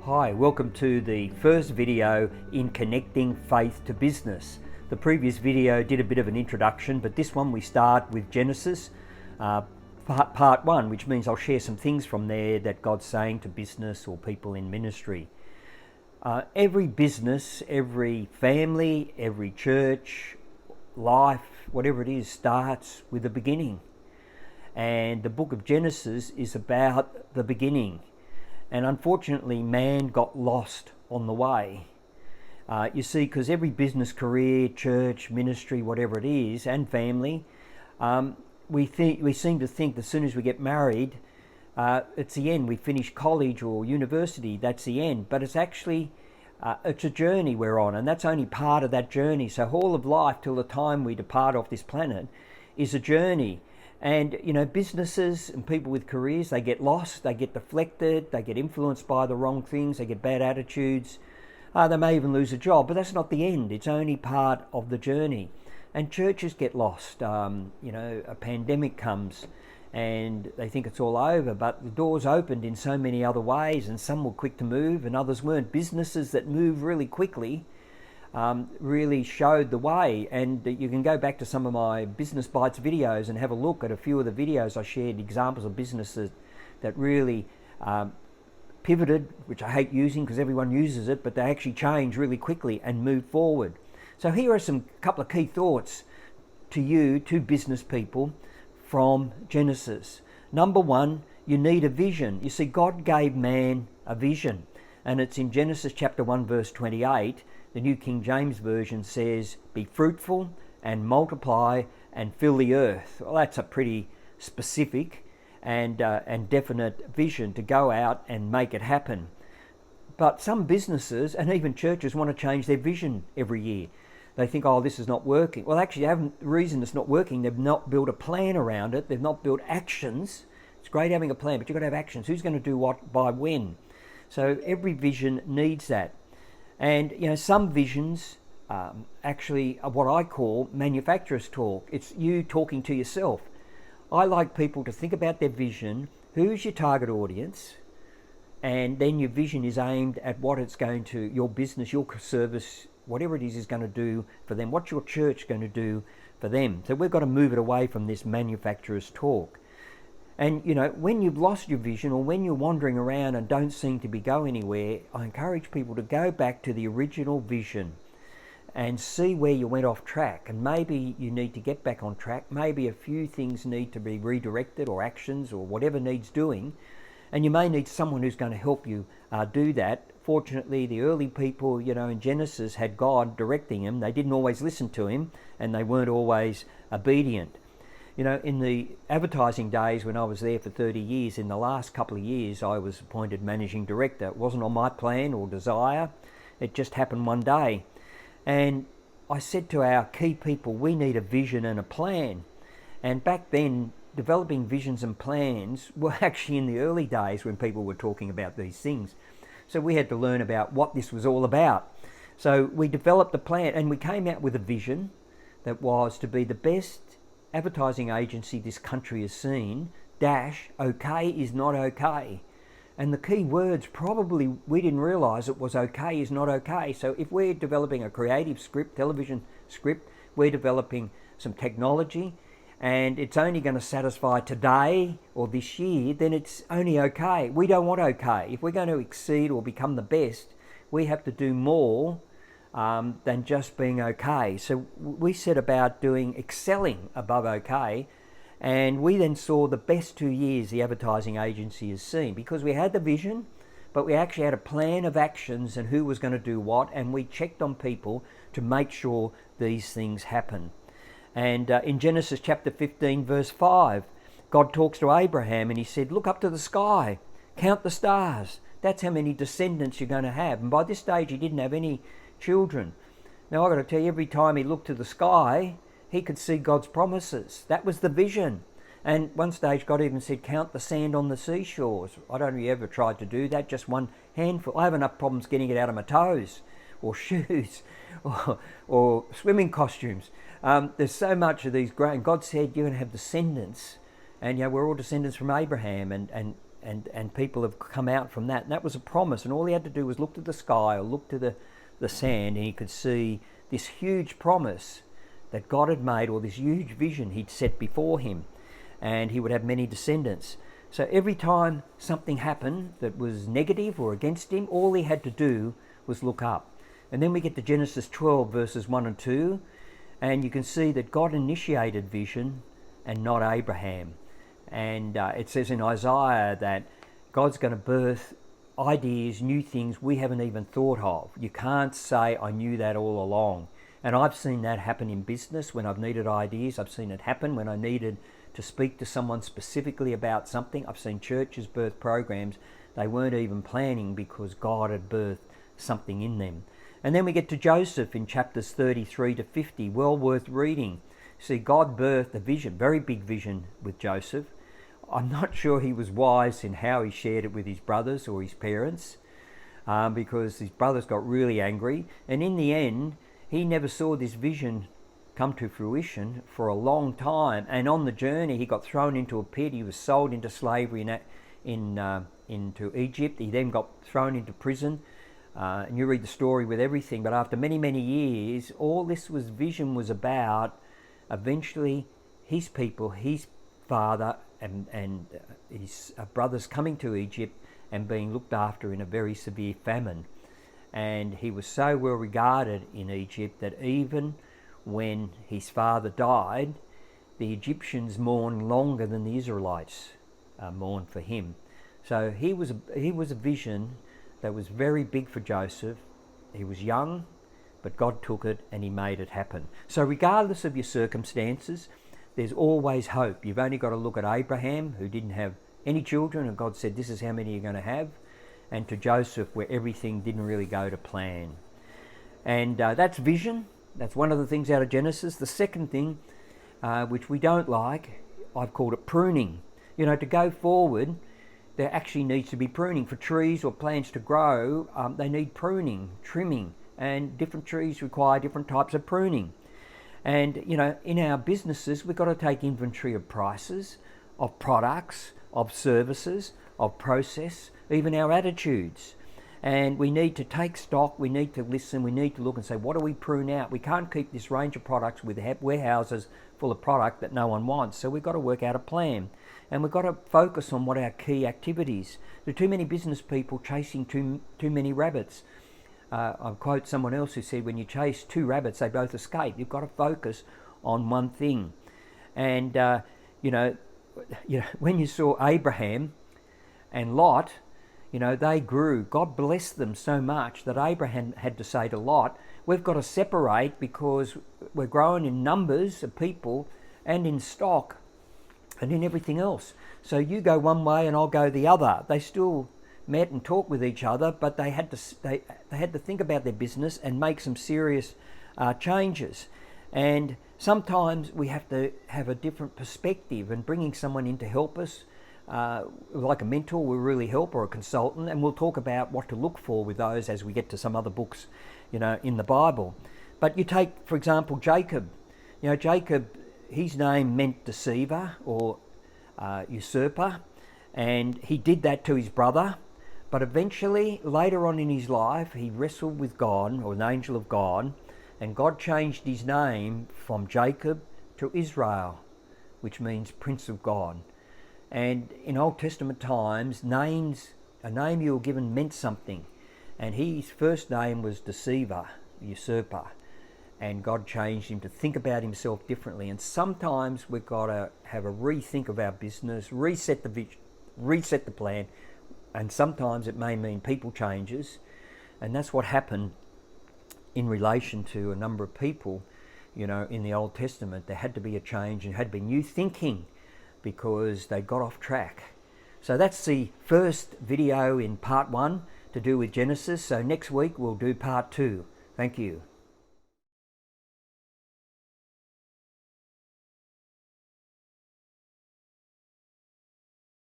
Hi, welcome to the first video in connecting faith to business. The previous video did a bit of an introduction, but this one we start with Genesis, part one, which means I'll share some things from there that God's saying to business or people in ministry. Every business, every family, every church, life, whatever it is, starts with the beginning. And the book of Genesis is about the beginning. And unfortunately, man got lost on the way. You see, because every business, career, church, ministry, whatever it is, and family, we seem to think as soon as we get married, it's the end. We finish college or university, that's the end. But it's actually, it's a journey we're on, and that's only part of that journey. So all of life till the time we depart off this planet is a journey. And, you know, businesses and people with careers, they get lost, they get deflected, they get influenced by the wrong things, they get bad attitudes. They may even lose a job, but that's not the end. It's only part of the journey. And churches get lost. A pandemic comes and they think it's all over, but the doors opened in so many other ways, and some were quick to move and others weren't. Businesses that move really quickly really showed the way, and you can go back to some of my Business Bites videos and have a look at a few of the videos I shared, examples of businesses that really pivoted, which I hate using because everyone uses it, but they actually change really quickly and move forward. So here are some couple of key thoughts to you, to business people, from Genesis. Number one, you need a vision. You see, God gave man a vision, and it's in Genesis chapter 1 verse 28. The New King James Version says, "Be fruitful and multiply and fill the earth." Well, that's a pretty specific and definite vision to go out and make it happen. But some businesses and even churches want to change their vision every year. They think, oh, this is not working. Well, actually, the reason it's not working, they've not built a plan around it. They've not built actions. It's great having a plan, but you've got to have actions. Who's going to do what by when? So every vision needs that. And, you know, some visions actually are what I call manufacturer's talk. It's you talking to yourself. I like people to think about their vision, who's your target audience, and then your vision is aimed at what it's going to, your business, your service, whatever it is going to do for them. What's your church going to do for them? So we've got to move it away from this manufacturer's talk. And, you know, when you've lost your vision or when you're wandering around and don't seem to be going anywhere, I encourage people to go back to the original vision and see where you went off track. And maybe you need to get back on track. Maybe a few things need to be redirected, or actions, or whatever needs doing. And you may need someone who's going to help you do that. Fortunately, the early people, you know, in Genesis had God directing them. They didn't always listen to him, and they weren't always obedient. You know, in the advertising days when I was there for 30 years, in the last couple of years I was appointed managing director. It wasn't on my plan or desire. It just happened one day. And I said to our key people, we need a vision and a plan. And back then, developing visions and plans were actually in the early days when people were talking about these things. So we had to learn about what this was all about. So we developed a plan and we came out with a vision that was to be the best advertising agency this country has seen, okay is not okay. And the key words, probably we didn't realise it was okay is not okay. So if we're developing a creative script, television script, we're developing some technology, and it's only going to satisfy today or this year, then it's only okay. We don't want okay. If we're going to exceed or become the best, we have to do more than just being okay. So we set about excelling above okay, and we then saw the best 2 years the advertising agency has seen, because we had the vision, but we actually had a plan of actions and who was going to do what, and we checked on people to make sure these things happen. And in Genesis chapter 15 verse 5, God talks to Abraham and he said, look up to the sky, count the stars. That's how many descendants you're going to have. And by this stage he didn't have any children. Now I've got to tell you, every time he looked to the sky, he could see God's promises. That was the vision. And one stage God even said, count the sand on the seashores. I don't know if you ever tried to do that, just one handful. I have enough problems getting it out of my toes, or shoes, or swimming costumes. There's so much of these great, and God said you're going to have descendants, and you know, we're all descendants from Abraham, and and people have come out from that. And that was a promise. And all he had to do was look to the sky or look to the sand, and he could see this huge promise that God had made, or this huge vision he'd set before him. And he would have many descendants. So every time something happened that was negative or against him, all he had to do was look up. And then we get to Genesis 12 verses 1 and 2, and you can see that God initiated vision and not Abraham. And it says in Isaiah that God's going to birth ideas, new things we haven't even thought of. You can't say, I knew that all along. And I've seen that happen in business when I've needed ideas. I've seen it happen when I needed to speak to someone specifically about something. I've seen churches birth programs they weren't even planning because God had birthed something in them. And then we get to Joseph in chapters 33 to 50, well worth reading. See, God birthed a vision, very big vision with Joseph. I'm not sure he was wise in how he shared it with his brothers or his parents, because his brothers got really angry. And in the end, he never saw this vision come to fruition for a long time. And on the journey, he got thrown into a pit. He was sold into slavery into Egypt. He then got thrown into prison. And you read the story with everything. But after many, many years, all this vision was about eventually his people, his father and his brothers coming to Egypt and being looked after in a very severe famine. And he was so well regarded in Egypt that even when his father died, the Egyptians mourned longer than the Israelites mourned for him. So he was a vision that was very big for Joseph. He was young, but God took it and he made it happen. So regardless of your circumstances, there's always hope. You've only got to look at Abraham, who didn't have any children, and God said, this is how many you're going to have, and to Joseph, where everything didn't really go to plan. And that's vision. That's one of the things out of Genesis. The second thing, which we don't like, I've called it pruning. You know, to go forward, there actually needs to be pruning. For trees or plants to grow, they need pruning, trimming, and different trees require different types of pruning. And, you know, in our businesses, we've got to take inventory of prices, of products, of services, of process, even our attitudes. And we need to take stock, we need to listen, we need to look and say, what do we prune out? We can't keep this range of products with warehouses full of product that no one wants. So we've got to work out a plan. And we've got to focus on what our key activities. There are too many business people chasing too many rabbits. I'll quote someone else who said, when you chase two rabbits, they both escape. You've got to focus on one thing. And, you know, when you saw Abraham and Lot, you know, they grew. God blessed them so much that Abraham had to say to Lot, we've got to separate because we're growing in numbers of people and in stock and in everything else. So you go one way and I'll go the other. They still met and talked with each other, but they had to think about their business and make some serious changes. And sometimes we have to have a different perspective, and bringing someone in to help us, like a mentor will really help, or a consultant, and we'll talk about what to look for with those as we get to some other books, you know, in the Bible. But you take, for example, Jacob. You know, Jacob, his name meant deceiver or usurper, and he did that to his brother. But eventually, later on in his life, he wrestled with God, or an angel of God, and God changed his name from Jacob to Israel, which means Prince of God. And in Old Testament times, a name you were given meant something. And his first name was deceiver, usurper. And God changed him to think about himself differently. And sometimes we've got to have a rethink of our business, reset the vision, reset the plan. And sometimes it may mean people changes. And that's what happened in relation to a number of people, you know, in the Old Testament. There had to be a change and had to be new thinking because they got off track. So that's the first video in part 1 to do with Genesis. So next week we'll do part 2. Thank you.